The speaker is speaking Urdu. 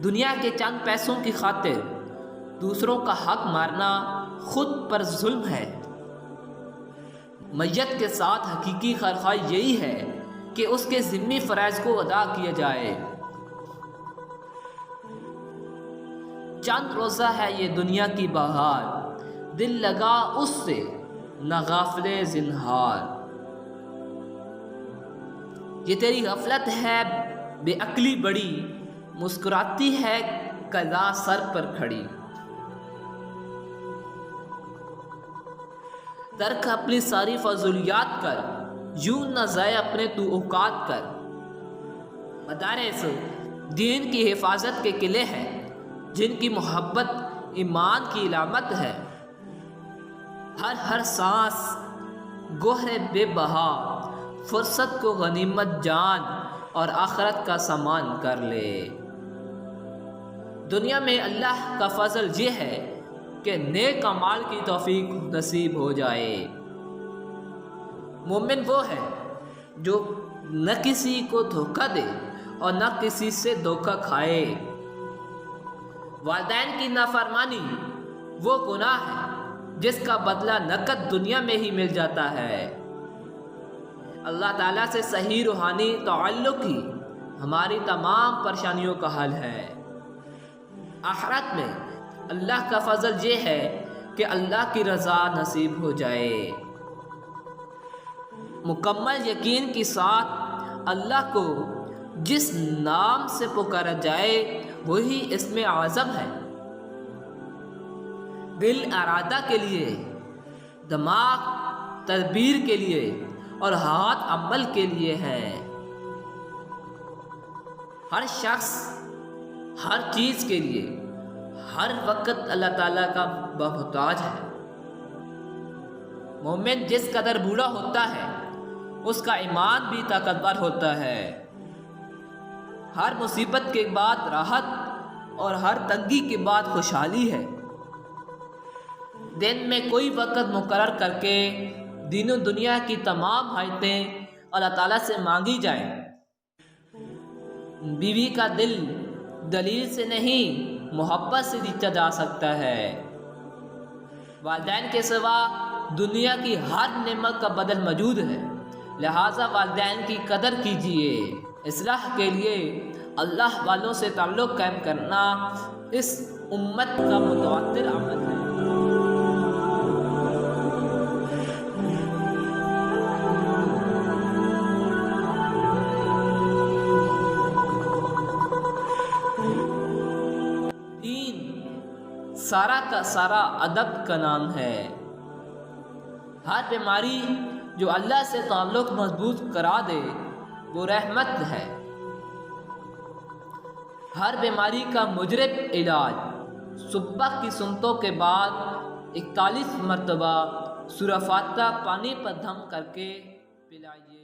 دنیا کے چند پیسوں کی خاطر دوسروں کا حق مارنا خود پر ظلم ہے۔ میت کے ساتھ حقیقی خیرخواہی یہی ہے کہ اس کے ذمہ فرائض کو ادا کیا جائے۔ چند روزہ ہے یہ دنیا کی بہار، دل لگا اس سے نہ غافل زنہار۔ یہ تیری غفلت ہے بے عقلی بڑی، مسکراتی ہے قضا سر پر کھڑی۔ ترک اپنی ساری فضولیات کر، یوں نہ ضائع اپنے تو اوقات کر۔ مدارس دین کی حفاظت کے قلعے ہیں، جن کی محبت ایمان کی علامت ہے۔ ہر سانس گوہر بے بہا، فرصت کو غنیمت جان اور آخرت کا سامان کر لے۔ دنیا میں اللہ کا فضل یہ ہے کہ نیک اعمال کی توفیق نصیب ہو جائے۔ مومن وہ ہے جو نہ کسی کو دھوکہ دے اور نہ کسی سے دھوکہ کھائے۔ والدین کی نافرمانی وہ گناہ ہے جس کا بدلہ نقد دنیا میں ہی مل جاتا ہے۔ اللہ تعالیٰ سے صحیح روحانی تعلق ہی ہماری تمام پریشانیوں کا حل ہے۔ آخرت میں اللہ کا فضل یہ ہے کہ اللہ کی رضا نصیب ہو جائے۔ مکمل یقین کے ساتھ اللہ کو جس نام سے پکارا جائے وہی اسم اعظم ہے۔ دل ارادہ کے لیے، دماغ تدبیر کے لیے اور ہاتھ عمل کے لیے ہے۔ ہر شخص ہر چیز کے لیے ہر وقت اللہ تعالیٰ کا محتاج ہے۔ مومن جس قدر بوڑھا ہوتا ہے اس کا ایمان بھی طاقتور ہوتا ہے۔ ہر مصیبت کے بعد راحت اور ہر تنگی کے بعد خوشحالی ہے۔ دن میں کوئی وقت مقرر کر کے دین و دنیا کی تمام حاجتیں اللہ تعالیٰ سے مانگی جائیں۔ بیوی کا دل دلیل سے نہیں محبت سے جیتا جا سکتا ہے۔ والدین کے سوا دنیا کی ہر نعمت کا بدل موجود ہے، لہٰذا والدین کی قدر کیجیے۔ اصلاح کے لیے اللہ والوں سے تعلق قائم کرنا اس امت کا متواتر عمل ہے۔ سارا کا سارا ادب کا نام ہے۔ ہر بیماری جو اللہ سے تعلق مضبوط کرا دے وہ رحمت ہے۔ ہر بیماری کا مجرب علاج صبح کی سنتوں کے بعد 41 مرتبہ سورہ فاتحہ پانی پر دم کر کے پلائیے۔